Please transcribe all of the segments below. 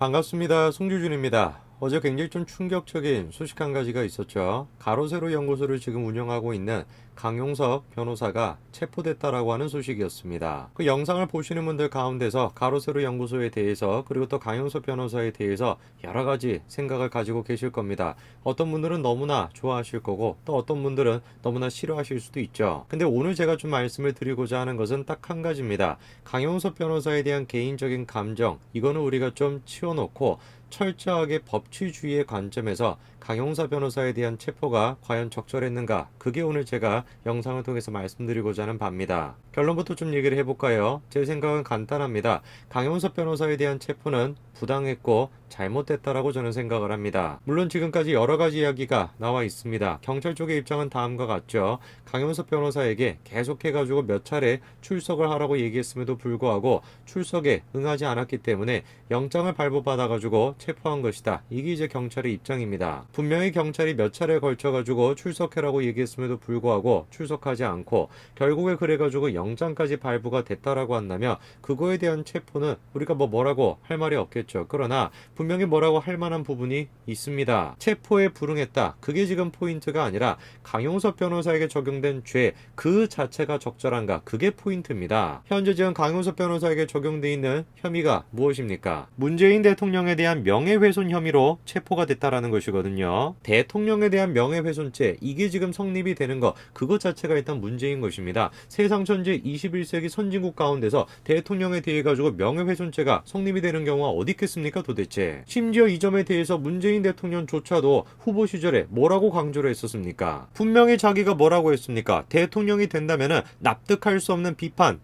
반갑습니다. 송주준입니다. 어제 굉장히 좀 충격적인 소식 한 가지가 있었죠. 가로세로 연구소를 지금 운영하고 있는 강용석 변호사가 체포됐다라고 하는 소식이었습니다. 그 영상을 보시는 분들 가운데서 가로세로 연구소에 대해서 그리고 또 강용석 변호사에 대해서 여러 가지 생각을 가지고 계실 겁니다. 어떤 분들은 너무나 좋아하실 거고 또 어떤 분들은 너무나 싫어하실 수도 있죠. 근데 오늘 제가 좀 말씀을 드리고자 하는 것은 딱 한 가지입니다. 강용석 변호사에 대한 개인적인 감정, 이거는 우리가 좀 치워놓고 철저하게 법치주의의 관점에서 강용사 변호사에 대한 체포가 과연 적절했는가? 그게 오늘 제가 영상을 통해서 말씀드리고자 하는 바입니다. 결론부터 좀 얘기를 해볼까요? 제 생각은 간단합니다. 강용사 변호사에 대한 체포는 부당했고 잘못됐다라고 저는 생각을 합니다. 물론 지금까지 여러 가지 이야기가 나와 있습니다. 경찰 쪽의 입장은 다음과 같죠. 강용석 변호사에게 계속해가지고 몇 차례 출석을 하라고 얘기했음에도 불구하고 출석에 응하지 않았기 때문에 영장을 발부받아가지고 체포한 것이다. 이게 이제 경찰의 입장입니다. 분명히 경찰이 몇 차례에 걸쳐가지고 출석해라고 얘기했음에도 불구하고 출석하지 않고 결국에 그래가지고 영장까지 발부가 됐다라고 한다면 그거에 대한 체포는 우리가 뭐라고 할 말이 없겠죠. 그러나 분명히 뭐라고 할 만한 부분이 있습니다. 체포에 불응했다. 그게 지금 포인트가 아니라 강용석 변호사에게 적용된 죄 그 자체가 적절한가? 그게 포인트입니다. 현재 지금 강용석 변호사에게 적용돼 있는 혐의가 무엇입니까? 문재인 대통령에 대한 명예훼손 혐의로 체포가 됐다라는 것이거든요. 대통령에 대한 명예훼손죄 이게 지금 성립이 되는 것 그것 자체가 일단 문제인 것입니다. 세상 천지 21세기 선진국 가운데서 대통령에 대해 가지고 명예훼손죄가 성립이 되는 경우가 어디 있겠습니까 도대체. 심지어 이 점에 대해서 문재인 대통령조차도 후보 시절에 뭐라고 강조를 했었습니까? 분명히 자기가 뭐라고 했습니까? 대통령이 된다면은 납득할 수 없는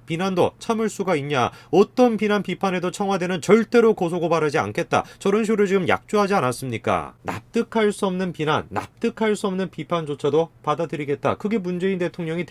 비난도 참을 수가 있냐. 어떤 비판에도 청와대는 절대로 고소고발하지 않겠다. 저런 식으로 지금 약조하지 않았습니까? 납득할 수 없는 비난, 납득할 수 없는 비판조차도 받아들이겠다. 그게 문재인 대통령이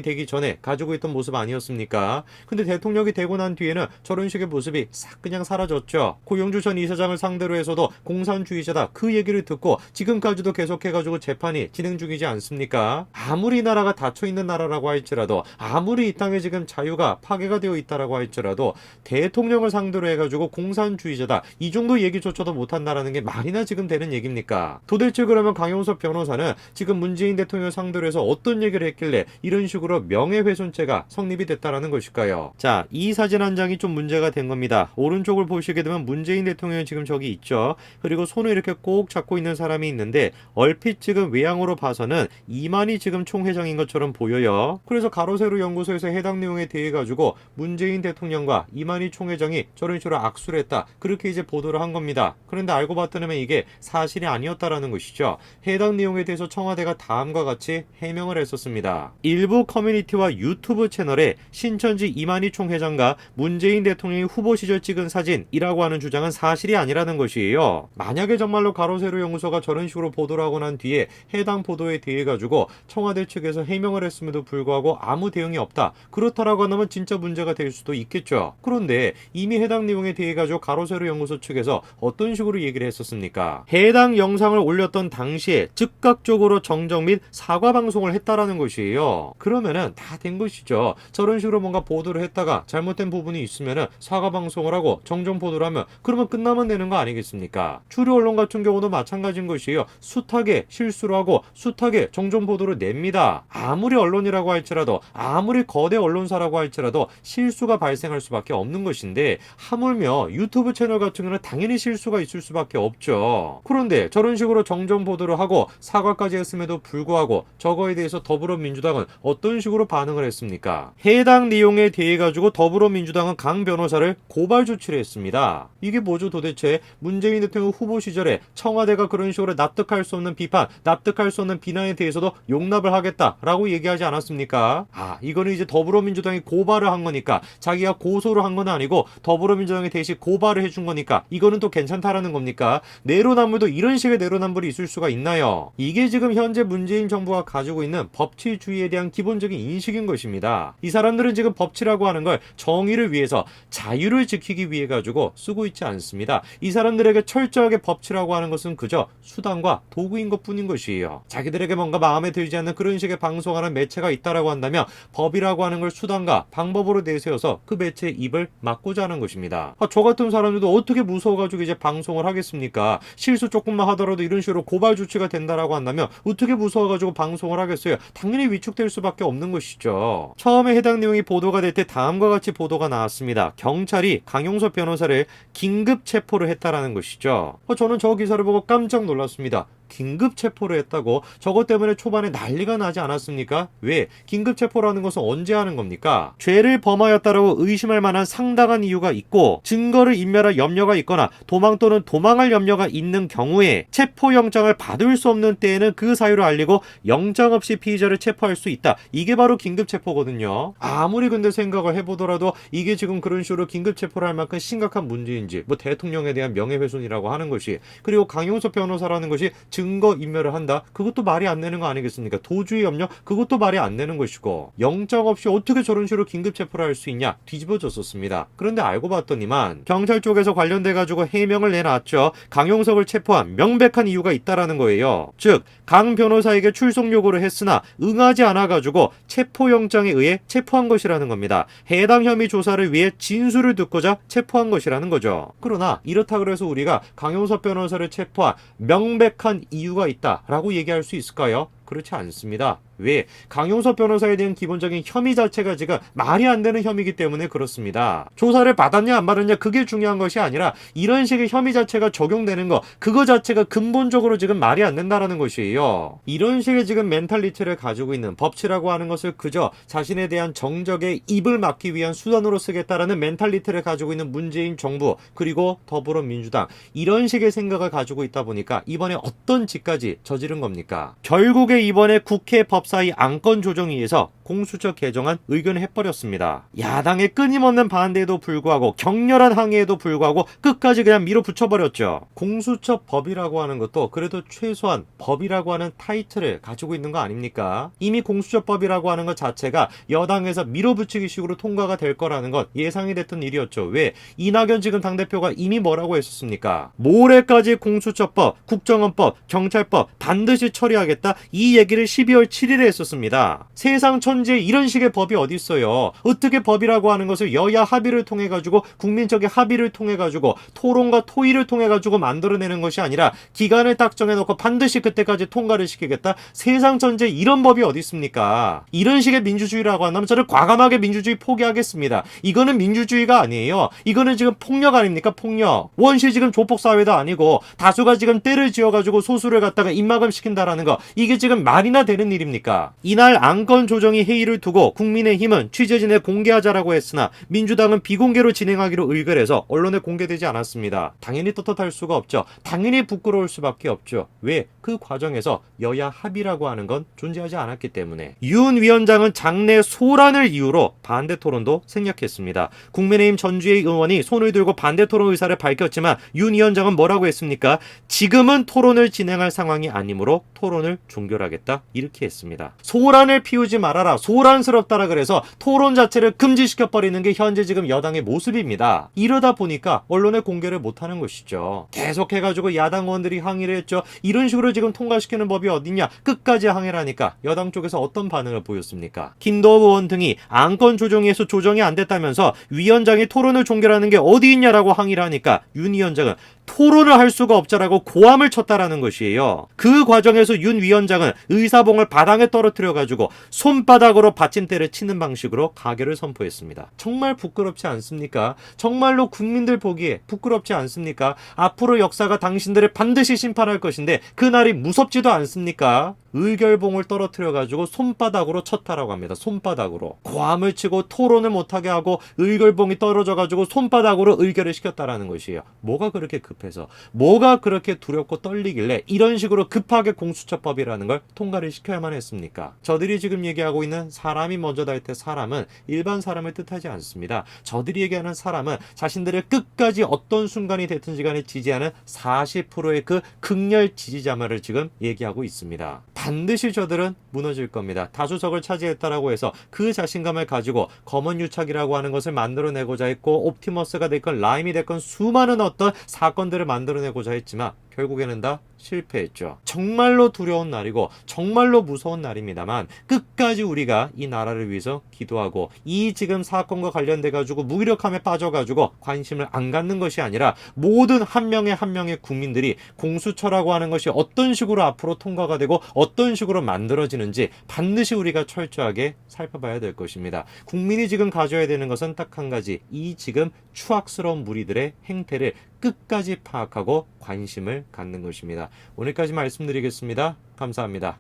되기 전에 가지고 있던 모습 아니었습니까? 근데 대통령이 되고 난 뒤에는 저런 식의 모습이 싹 그냥 사라졌죠. 고영주 전 이사장을 상대로 해서도 공산주의자다. 그 얘기를 듣고 지금까지도 계속해가지고 재판이 진행 중이지 않습니까? 아무리 이 나라가 닫혀있는 나라라고 할지라도 아무리 이 땅에 지금 자유가 파괴가 되어 있다라고 할지라도 대통령을 상대로 해가지고 공산주의자다. 이 정도 얘기조차도 못한다라는 게 말이나 지금 되는 얘기입니까? 도대체 그러면 강용석 변호사는 지금 문재인 대통령을 상대로 해서 어떤 얘기를 했길래 이런 식으로 명예훼손죄가 성립이 됐다라는 것일까요? 자, 이 사진 한 장이 좀 문제가 된 겁니다. 오른쪽을 보시게 되면 문재인 대통령이 지금 저기 있죠. 그리고 손을 이렇게 꼭 잡고 있는 사람이 있는데 얼핏 지금 외양으로 봐서는 이만희 지금 총회장인 것처럼 보여요. 그래서 가로세로 연구소에서 해당 내용에 대해 가지고 문재인 대통령과 이만희 총회장이 저런 식으로 악수를 했다. 그렇게 이제 보도를 한 겁니다. 그런데 알고 봤더니 이게 사실이 아니었다라는 것이죠. 해당 내용에 대해서 청와대가 다음과 같이 해명을 했었습니다. 일부 커뮤니티와 유튜브 채널에 신천지 이만희 총회장과 문재인 대통령이 후보 시절 찍은 사진이라고 하는 주장은 사실이 아니라는 것이에요. 만약에 정말로 가로세로 연구소가 저런 식으로 보도를 하고 난 뒤에 해당 보도에 대해 가지고 청와대 측에서 해명을 했음에도 불구하고 아무 대응이 없다. 그렇다라고 하면 진짜 문제가 될 수도 있겠죠. 그런데 이미 해당 내용에 대해 가지고 가로세로 연구소 측에서 어떤 식으로 얘기를 했었습니까? 해당 영상을 올렸던 당시에 즉각적으로 정정 및 사과 방송을 했다라는 것이에요. 그러면은 다 된 것이죠. 저런 식으로 뭔가 보도를 했다가 잘못된 부분이 있으면은 사과 방송을 하고 정정 보도를 하면 그러면 끝나면 되는 거 아니겠습니까? 주류 언론 같은 경우도 마찬가지인 것이에요. 숱하게 실수를 하고 숱하게 정정 보도를 냅니다. 아무리 언론이라고 할지라도 아무리 거대 언론사라고 할지라도 실수가 발생할 수밖에 없는 것인데 하물며 유튜브 채널 같은 경우는 당연히 실수가 있을 수밖에 없죠. 그런데 저런 식으로 정정 보도를 하고 사과까지 했음에도 불구하고 저거에 대해서 더불어민주당은 어떤 식으로 반응을 했습니까? 해당 내용에 대해 가지고 더불어민주당은 강 변호사를 고발 조치를 했습니다. 이게 뭐죠 도대체? 문재인 대통령 후보 시절에 청와대가 그런 식으로 납득할 수 없는 비판, 납득할 수 없는 비난에 대해서도 용납을 하겠다라고 얘기하지 않았습니까? 이거는 이제 더불어민주당이 고발을 한 거니까 자기가 고소를 한 건 아니고 더불어민주당이 대신 고발을 해준 거니까 이거는 또 괜찮다라는 겁니까? 내로남불도 이런 식의 내로남불이 있을 수가 있나요? 이게 지금 현재 문재인 정부가 가지고 있는 법치주의에 대한 기본적인 인식인 것입니다. 이 사람들은 지금 법치라고 하는 걸 정의를 위해서 자유를 지키기 위해 가지고 쓰고 있지 않습니다. 이 사람들에게 철저하게 법치라고 하는 것은 그저 수단과 도구인 것뿐인 것이에요. 자기들에게 뭔가 마음에 들지 않는 그런 식의 방송하는 매체가 있다라고 한다면 법이라고 하는 걸 수단과 방법으로 내세워서 그 매체의 입을 막고자 하는 것입니다. 저 같은 사람들도 어떻게 무서워가지고 이제 방송을 하겠습니까? 실수 조금만 하더라도 이런 식으로 고발 조치가 된다라고 한다면 어떻게 무서워가지고 방송을 하겠어요? 당연히 위축될 수밖에 없는 것이죠. 처음에 해당 내용이 보도가 될 때 다음과 같이 보도가 나왔습니다. 경찰이 강용석 변호사를 긴급 체포를 했다라는 것이죠. 저는 저 기사를 보고 깜짝 놀랐습니다. 긴급 체포를 했다고? 저것 때문에 초반에 난리가 나지 않았습니까? 왜? 긴급 체포라는 것은 언제 하는 겁니까? 죄를 범하였다라고 의심할 만한 상당한 이유가 있고 증거를 인멸할 염려가 있거나 도망 또는 도망할 염려가 있는 경우에 체포영장을 받을 수 없는 때에는 그 사유를 알리고 영장 없이 피의자를 체포할 수 있다. 이게 바로 긴급 체포거든요. 아무리 근데 생각을 해보더라도 이게 지금 그런 식으로 긴급 체포를 할 만큼 심각한 문제인지 뭐 대통령에 대한 명예훼손이라고 하는 것이 그리고 강용석 변호사라는 것이 증거 인멸을 한다? 그것도 말이 안 되는 거 아니겠습니까? 도주의 염려? 그것도 말이 안 되는 것이고 영장 없이 어떻게 저런 식으로 긴급 체포를 할 수 있냐? 뒤집어졌었습니다. 그런데 알고 봤더니만 경찰 쪽에서 관련돼 가지고 해명을 내놨죠. 강용석을 체포한 명백한 이유가 있다라는 거예요. 즉 강 변호사에게 출석 요구를 했으나 응하지 않아 가지고 체포영장에 의해 체포한 것이라는 겁니다. 해당 혐의 조사를 위해 진술을 듣고자 체포한 것이라는 거죠. 그러나 이렇다 그래서 우리가 강용석 변호사를 체포한 명백한 이유가 있다라고 얘기할 수 있을까요? 그렇지 않습니다. 왜? 강용석 변호사에 대한 기본적인 혐의 자체가 지금 말이 안 되는 혐의이기 때문에 그렇습니다. 조사를 받았냐 안 받았냐 그게 중요한 것이 아니라 이런 식의 혐의 자체가 적용되는 거 그거 자체가 근본적으로 지금 말이 안 된다라는 것이에요. 이런 식의 지금 멘탈리티를 가지고 있는 법치라고 하는 것을 그저 자신에 대한 정적의 입을 막기 위한 수단으로 쓰겠다라는 멘탈리티를 가지고 있는 문재인 정부 그리고 더불어민주당 이런 식의 생각을 가지고 있다 보니까 이번에 어떤 짓까지 저지른 겁니까? 결국에 이번에 국회 법사위 안건조정위에서 공수처 개정안 의견을 해버렸습니다. 야당의 끊임없는 반대에도 불구하고 격렬한 항의에도 불구하고 끝까지 그냥 밀어붙여버렸죠. 공수처 법이라고 하는 것도 그래도 최소한 법이라고 하는 타이틀을 가지고 있는 거 아닙니까? 이미 공수처법이라고 하는 것 자체가 여당에서 밀어붙이기 식으로 통과가 될 거라는 것 예상이 됐던 일이었죠. 왜? 이낙연 지금 당대표가 이미 뭐라고 했었습니까? 모레까지 공수처법, 국정원법, 경찰법 반드시 처리하겠다 이 얘기를 12월 7일에 했었습니다. 세상 천지에 이런 식의 법이 어디 있어요. 어떻게 법이라고 하는 것을 여야 합의를 통해 가지고 국민적인 합의를 통해 가지고 토론과 토의를 통해 가지고 만들어내는 것이 아니라 기간을 딱 정해놓고 반드시 그때까지 통과를 시키겠다. 세상 천지에 이런 법이 어디 있습니까? 이런 식의 민주주의라고 한다면 저는 과감하게 민주주의 포기하겠습니다. 이거는 민주주의가 아니에요. 이거는 지금 폭력 아닙니까? 폭력. 원시 지금 조폭사회도 아니고 다수가 지금 때를 지어가지고 소수를 갖다가 입막음 시킨다라는 거 이게 지금 말이나 되는 일입니까? 이날 안건 조정이 회의를 두고 국민의힘은 취재진에 공개하자라고 했으나 민주당은 비공개로 진행하기로 의결해서 언론에 공개되지 않았습니다. 당연히 떳떳할 수가 없죠. 당연히 부끄러울 수밖에 없죠. 왜? 그 과정에서 여야 합의라고 하는 건 존재하지 않았기 때문에. 윤 위원장은 장내 소란을 이유로 반대 토론도 생략했습니다. 국민의힘 전주의 의원이 손을 들고 반대 토론 의사를 밝혔지만 윤 위원장은 뭐라고 했습니까? 지금은 토론을 진행할 상황이 아니므로 토론을 종결하겠다 이렇게 했습니다. 소란을 피우지 말아라. 소란스럽다라 그래서 토론 자체를 금지시켜버리는 게 현재 지금 여당의 모습입니다. 이러다 보니까 언론에 공개를 못하는 것이죠. 계속해가지고 야당 의원들이 항의를 했죠. 이런 식으로 지금 통과시키는 법이 어딨냐. 끝까지 항의를 하니까 여당 쪽에서 어떤 반응을 보였습니까? 김도우 의원 등이 안건 조정위에서 조정이 안 됐다면서 위원장이 토론을 종결하는 게 어디 있냐라고 항의를 하니까 윤 위원장은 토론을 할 수가 없자라고 고함을 쳤다라는 것이에요. 그 과정에서 윤 위원장은 의사봉을 바닥에 떨어뜨려가지고 손바닥으로 받침대를 치는 방식으로 가결을 선포했습니다. 정말 부끄럽지 않습니까? 정말로 국민들 보기에 부끄럽지 않습니까? 앞으로 역사가 당신들을 반드시 심판할 것인데 그날이 무섭지도 않습니까? 의결봉을 떨어뜨려가지고 손바닥으로 쳤다라고 합니다. 손바닥으로. 고함을 치고 토론을 못하게 하고 의결봉이 떨어져가지고 손바닥으로 의결을 시켰다라는 것이에요. 뭐가 그렇게 급해서 뭐가 그렇게 두렵고 떨리길래 이런 식으로 급하게 공수처법이라는 걸 통과를 시켜야만 했습니까? 저들이 지금 얘기하고 있는 사람이 먼저 달 때 사람은 일반 사람을 뜻하지 않습니다. 저들이 얘기하는 사람은 자신들을 끝까지 어떤 순간이 됐든지 간에 지지하는 40%의 그 극렬 지지자만을 지금 얘기하고 있습니다. 반드시 저들은 무너질 겁니다. 다수석을 차지했다라고 해서 그 자신감을 가지고 검언 유착이라고 하는 것을 만들어내고자 했고, 옵티머스가 됐건 라임이 됐건 수많은 어떤 사건들을 만들어내고자 했지만 결국에는 다 실패했죠. 정말로 두려운 날이고 정말로 무서운 날입니다만, 끝까지 우리가 이 나라를 위해서 기도하고 이 지금 사건과 관련돼 가지고 무기력함에 빠져 가지고 관심을 안 갖는 것이 아니라, 모든 한 명의 한 명의 국민들이 공수처라고 하는 것이 어떤 식으로 앞으로 통과가 되고 어떤 식으로 만들어지는지 반드시 우리가 철저하게 살펴봐야 될 것입니다. 국민이 지금 가져야 되는 것은 딱 한 가지, 이 지금 추악스러운 무리들의 행태를 끝까지 파악하고 관심을 갖는 것입니다. 오늘까지 말씀드리겠습니다. 감사합니다.